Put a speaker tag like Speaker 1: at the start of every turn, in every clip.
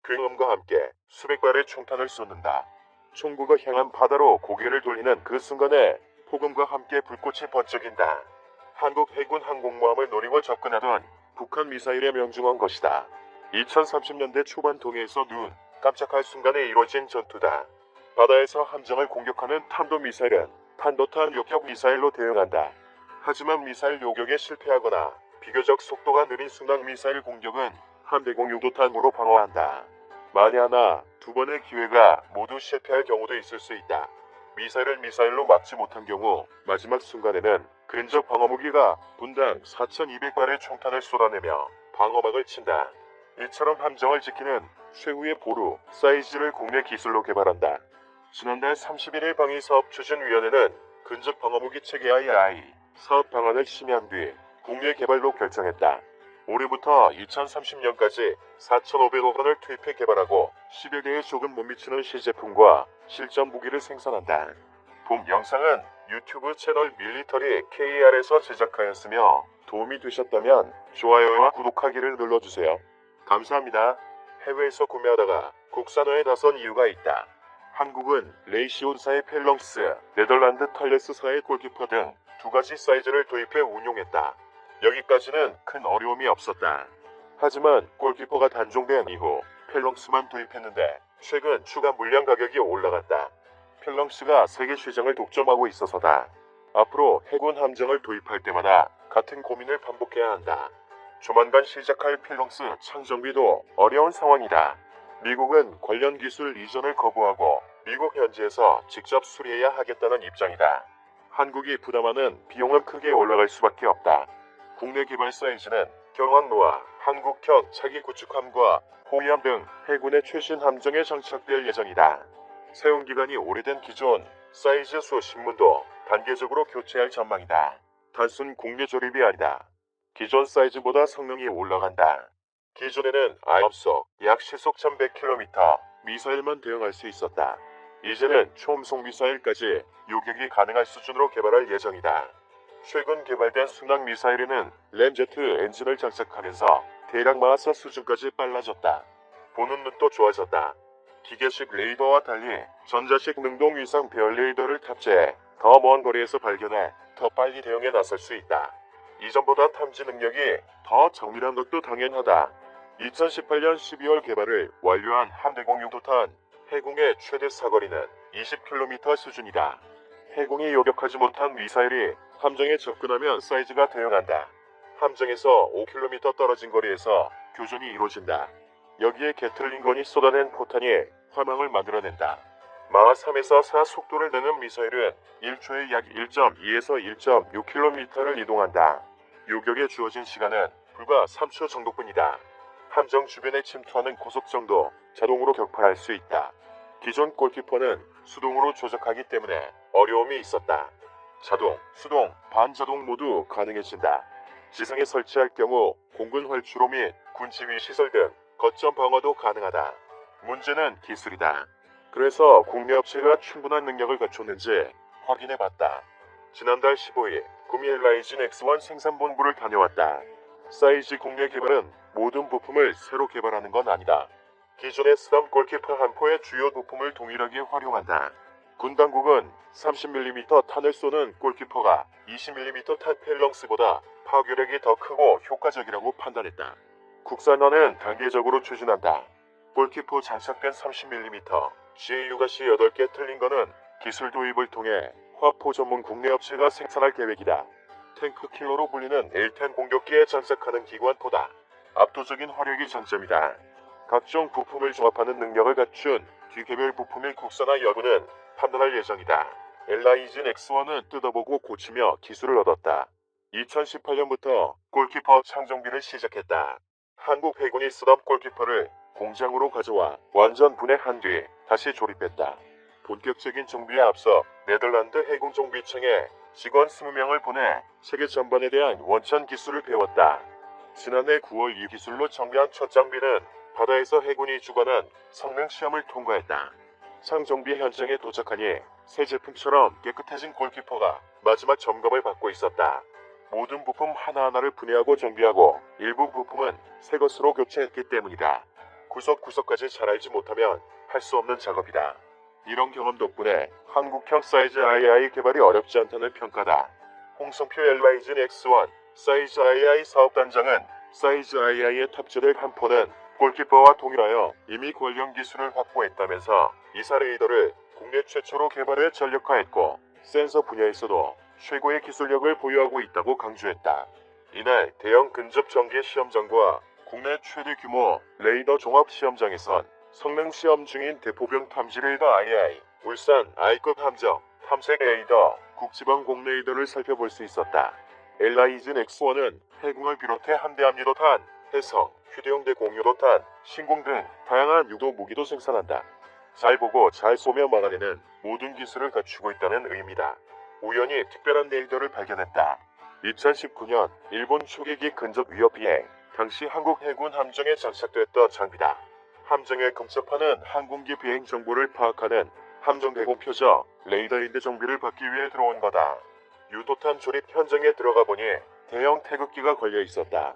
Speaker 1: 굉음과 함께 수백 발의 총탄을 쏟는다. 총구가 향한 바다로 고개를 돌리는 그 순간에 폭음과 함께 불꽃이 번쩍인다. 한국 해군 항공모함을 노리고 접근하던 북한 미사일에 명중한 것이다. 2030년대 초반 동해에서 눈 깜짝할 순간에 이루어진 전투다. 바다에서 함정을 공격하는 탄도미사일은 탄도탄 요격 미사일로 대응한다. 하지만 미사일 요격에 실패하거나 비교적 속도가 느린 순항 미사일 공격은 함대공 유도탄으로 방어한다. 만에 하나 두 번의 기회가 모두 실패할 경우도 있을 수 있다. 미사일을 미사일로 막지 못한 경우 마지막 순간에는 근접 방어무기가 분당 4,200발의 총탄을 쏟아내며 방어막을 친다. 이처럼 함정을 지키는 최후의 보루 사이즈를 국내 기술로 개발한다. 지난달 31일 방위사업추진위원회는 근접 방어무기 체계 II 사업 방안을 심의한 뒤 국내 개발로 결정했다. 올해부터 2030년까지 4,500억 원을 투입해 개발하고 10여 개의 조금 못 미치는 시제품과 실전 무기를 생산한다. 본 영상은 유튜브 채널 밀리터리 KR에서 제작하였으며 도움이 되셨다면 좋아요와 구독하기를 눌러주세요. 감사합니다. 해외에서 구매하다가 국산화에 나선 이유가 있다. 한국은 레이시온사의 펠렁스, 네덜란드 털레스사의 골키퍼 등 두 가지 사이즈를 도입해 운용했다. 여기까지는 큰 어려움이 없었다. 하지만 골키퍼가 단종된 이후 펠렁스만 도입했는데 최근 추가 물량 가격이 올라갔다. 펠렁스가 세계 시장을 독점하고 있어서다. 앞으로 해군 함정을 도입할 때마다 같은 고민을 반복해야 한다. 조만간 시작할 펠렁스 창정비도 어려운 상황이다. 미국은 관련 기술 이전을 거부하고 미국 현지에서 직접 수리해야 하겠다는 입장이다. 한국이 부담하는 비용은 크게 올라갈 수밖에 없다. 국내 개발 사이즈는 경항로와 한국형 차기 구축함과 호위함 등 해군의 최신 함정에 장착될 예정이다. 사용기간이 오래된 기존 사이즈 수신문도 단계적으로 교체할 전망이다. 단순 국내 조립이 아니다. 기존 사이즈보다 성능이 올라간다. 기존에는 아엽속 약 시속 1100km 미사일만 대응할 수 있었다. 이제는 초음속 미사일까지 요격이 가능할 수준으로 개발할 예정이다. 최근 개발된 순항 미사일에는 램제트 엔진을 장착하면서 대략 마하사 수준까지 빨라졌다. 보는 눈도 좋아졌다. 기계식 레이더와 달리 전자식 능동 위상 배열 레이더를 탑재해 더 먼 거리에서 발견해 더 빨리 대응에 나설 수 있다. 이전보다 탐지 능력이 더 정밀한 것도 당연하다. 2018년 12월 개발을 완료한 함대공 유도탄 해공의 최대 사거리는 20km 수준이다. 해공이 요격하지 못한 미사일이 함정에 접근하면 사이즈가 대응한다. 함정에서 5km 떨어진 거리에서 교전이 이루어진다. 여기에 게틀링건이 쏟아낸 포탄이 화망을 만들어낸다. 마하 3에서 4 속도를 내는 미사일은 1초에 약 1.2에서 1.6km를 이동한다. 요격에 주어진 시간은 불과 3초 정도뿐이다. 함정 주변에 침투하는 고속정도 자동으로 격파할 수 있다. 기존 골키퍼는 수동으로 조작하기 때문에 어려움이 있었다. 자동, 수동, 반자동 모두 가능해진다. 지상에 설치할 경우 공군 활주로 및 군지휘 시설 등 거점 방어도 가능하다. 문제는 기술이다. 그래서 국내 업체가 충분한 능력을 갖췄는지 확인해봤다. 지난달 15일 구미 엘라이진 X1 생산본부를 다녀왔다. 사이즈 국내 개발은 모든 부품을 새로 개발하는 건 아니다. 기존에 쓰던 골키퍼 한 포의 주요 부품을 동일하게 활용한다. 군 당국은 30mm 탄을 쏘는 골키퍼가 20mm 탄 펠렁스보다 파괴력이 더 크고 효과적이라고 판단했다. 국산화는 단계적으로 추진한다. 골키퍼 장착된 30mm GAU가시 8개 틀린 거는 기술 도입을 통해 화포 전문 국내 업체가 생산할 계획이다. 탱크 킬러로 불리는 1텐 공격기에 장착하는 기관포다. 압도적인 화력이 장점이다. 각종 부품을 조합하는 능력을 갖춘 뒤개별 부품의 국산화 여부는 판단할 예정이다. 엘라이진 X1은 뜯어보고 고치며 기술을 얻었다. 2018년부터 골키퍼 창정비를 시작했다. 한국 해군이 쓰던 골키퍼를 공장으로 가져와 완전 분해한 뒤 다시 조립했다. 본격적인 정비에 앞서 네덜란드 해군정비청에 직원 20명을 보내 세계 전반에 대한 원천 기술을 배웠다. 지난해 9월 이 기술로 정비한 첫 장비는 바다에서 해군이 주관한 성능 시험을 통과했다. 상정비 현장에 도착하니 새 제품처럼 깨끗해진 골키퍼가 마지막 점검을 받고 있었다. 모든 부품 하나하나를 분해하고 정비하고 일부 부품은 새 것으로 교체했기 때문이다. 구석구석까지 잘 알지 못하면 할 수 없는 작업이다. 이런 경험 덕분에 한국형 사이즈 II 개발이 어렵지 않다는 평가다. 홍성표 엘라이즌 X1 사이즈 II 사업단장은 사이즈 II에 탑재될 한 포는 골키퍼와 동일하여 이미 관련 기술을 확보했다면서 이사 레이더를 국내 최초로 개발해 전력화했고 센서 분야에서도 최고의 기술력을 보유하고 있다고 강조했다. 이날 대형 근접 전개 시험장과 국내 최대 규모 레이더 종합 시험장에선 성능 시험 중인 대포병 탐지 레이더 II, 울산 I급 함정, 탐색 레이더, 국지방 공 레이더를 살펴볼 수 있었다. 엘라이즌 X1은 해궁을 비롯해 함대함 유도탄, 해성, 휴대용 대공유도탄, 신공 등 다양한 유도 무기도 생산한다. 잘 보고 잘 쏘며 막아내는 모든 기술을 갖추고 있다는 의미다. 우연히 특별한 레이더를 발견했다. 2019년 일본 초계기 근접 위협 비행, 당시 한국 해군 함정에 장착됐던 장비다. 함정에 근접하는 항공기 비행 정보를 파악하는 함정 대공 표적 레이더인데 정비를 받기 위해 들어온 거다. 유도탄 조립 현장에 들어가 보니 대형 태극기가 걸려 있었다.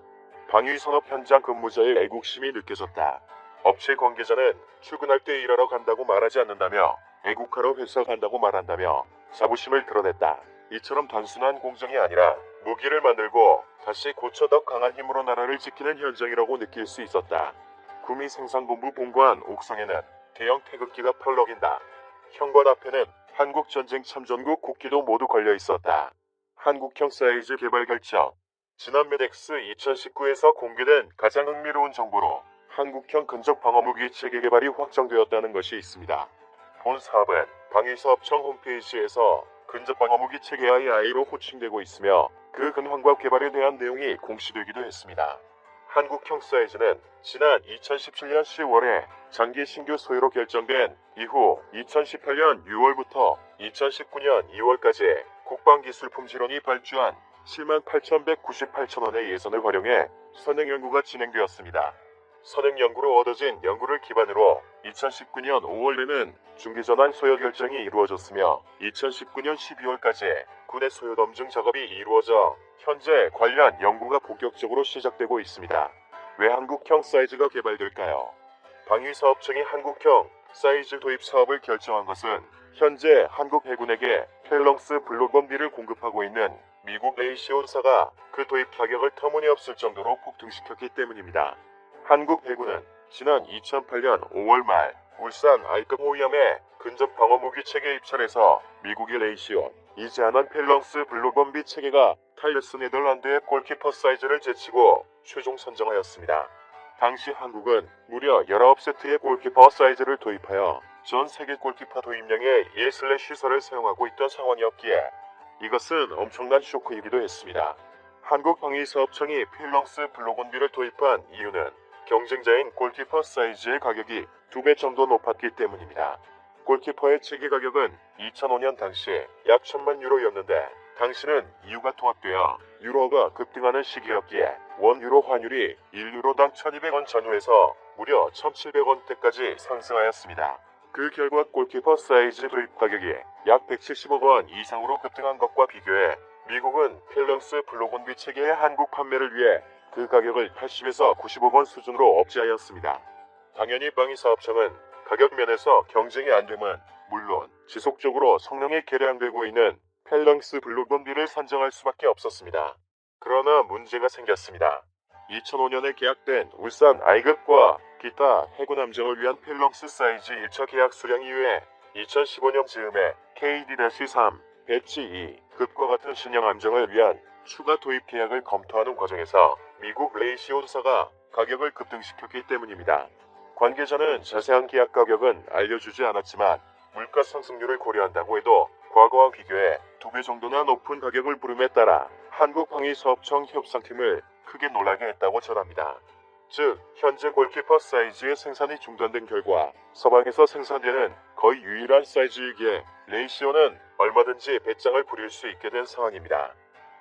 Speaker 1: 방위산업 현장 근무자의 애국심이 느껴졌다. 업체 관계자는 출근할 때 일하러 간다고 말하지 않는다며 애국하러 회사 간다고 말한다며 자부심을 드러냈다. 이처럼 단순한 공정이 아니라 무기를 만들고 다시 고쳐 더 강한 힘으로 나라를 지키는 현장이라고 느낄 수 있었다. 구미 생산본부 본관 옥상에는 대형 태극기가 펄럭인다. 현관 앞에는 한국전쟁 참전국 국기도 모두 걸려 있었다. 한국형 사이즈 개발 결정. 지난 메덱스 2019에서 공개된 가장 흥미로운 정보로 한국형 근접 방어무기 체계 개발이 확정되었다는 것이 있습니다. 본 사업은 방위사업청 홈페이지에서 근접 방어무기 체계 II로 호칭되고 있으며 그 근황과 개발에 대한 내용이 공시되기도 했습니다. 한국형 사이즈는 지난 2017년 10월에 장기 신규 소유로 결정된 이후 2018년 6월부터 2019년 2월까지 국방기술품질원이 발주한 78,198천원의 예산을 활용해 선행연구가 진행되었습니다. 선행연구로 얻어진 연구를 기반으로 2019년 5월에는 중기전환 소요 결정이 이루어졌으며 2019년 12월까지 군의 소요 검증 작업이 이루어져 현재 관련 연구가 본격적으로 시작되고 있습니다. 왜 한국형 사이즈가 개발될까요? 방위사업청이 한국형 사이즈 도입 사업을 결정한 것은 현재 한국 해군에게 펠렁스 블록범비를 공급하고 있는 미국 레이시온사가 그 도입 가격을 터무니없을 정도로 폭등시켰기 때문입니다. 한국 해군은 지난 2008년 5월 말 울산 I급 호위함의 근접 방어무기 체계 입찰에서 미국의 레이시온, 이제아난 펠렁스 블록범비 체계가 타일레스 네덜란드의 골키퍼 사이즈를 제치고 최종 선정하였습니다. 당시 한국은 무려 19세트의 골키퍼 사이즈를 도입하여 전 세계 골키퍼 도입량의 1/4를 사용하고 있던 상황이었기에 이것은 엄청난 쇼크이기도 했습니다. 한국방위사업청이 펠렁스 블록원비를 도입한 이유는 경쟁자인 골키퍼 사이즈의 가격이 2배 정도 높았기 때문입니다. 골키퍼의 체계 가격은 2005년 당시 약 1,000만 유로였는데 당시는 이유가 통합되어 유로가 급등하는 시기였기에 원 유로 환율이 1유로당 1,200원 전후에서 무려 1,700원대까지 상승하였습니다. 그 결과 골키퍼 사이즈 도입 가격이 약 170억 원 이상으로 급등한 것과 비교해 미국은 펠렁스 블록원비 체계의 한국 판매를 위해 그 가격을 80에서 90억 원 수준으로 업제하였습니다. 당연히 방위사업청은 가격 면에서 경쟁이 안 되면 물론 지속적으로 성능이 개량되고 있는 펠렁스 블록원비를 선정할 수밖에 없었습니다. 그러나 문제가 생겼습니다. 2005년에 계약된 울산 I급과 기타 해군 함정을 위한 펠렁스 사이즈 1차 계약 수량 이후에 2015년 즈음에 KD-3, 배치 2급과 같은 신형 함정을 위한 추가 도입 계약을 검토하는 과정에서 미국 레이시온사가 가격을 급등시켰기 때문입니다. 관계자는 자세한 계약 가격은 알려주지 않았지만 물가 상승률을 고려한다고 해도 과거와 비교해 2배 정도나 높은 가격을 부름에 따라 한국방위사업청 협상팀을 크게 놀라게 했다고 전합니다. 즉, 현재 골키퍼 사이즈의 생산이 중단된 결과 서방에서 생산되는 거의 유일한 사이즈이기에 레이시오는 얼마든지 배짱을 부릴 수 있게 된 상황입니다.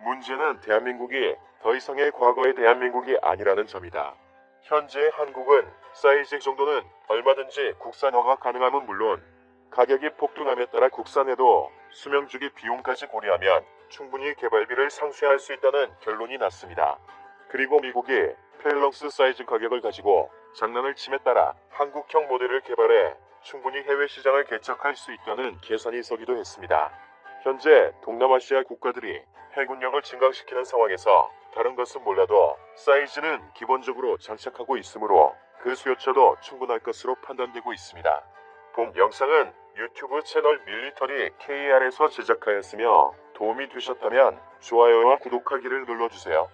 Speaker 1: 문제는 대한민국이 더 이상의 과거의 대한민국이 아니라는 점이다. 현재 한국은 사이즈 정도는 얼마든지 국산화가 가능함은 물론 가격이 폭등함에 따라 국산에도 수명주기 비용까지 고려하면 충분히 개발비를 상쇄할 수 있다는 결론이 났습니다. 그리고 미국이 펠렁스 사이즈 가격을 가지고 장난을 침에 따라 한국형 모델을 개발해 충분히 해외 시장을 개척할 수 있다는 계산이 서기도 했습니다. 현재 동남아시아 국가들이 해군력을 증강시키는 상황에서 다른 것은 몰라도 사이즈는 기본적으로 장착하고 있으므로 그 수요처도 충분할 것으로 판단되고 있습니다. 본 영상은 유튜브 채널 밀리터리 KR에서 제작하였으며 도움이 되셨다면 좋아요와 구독하기를 눌러주세요.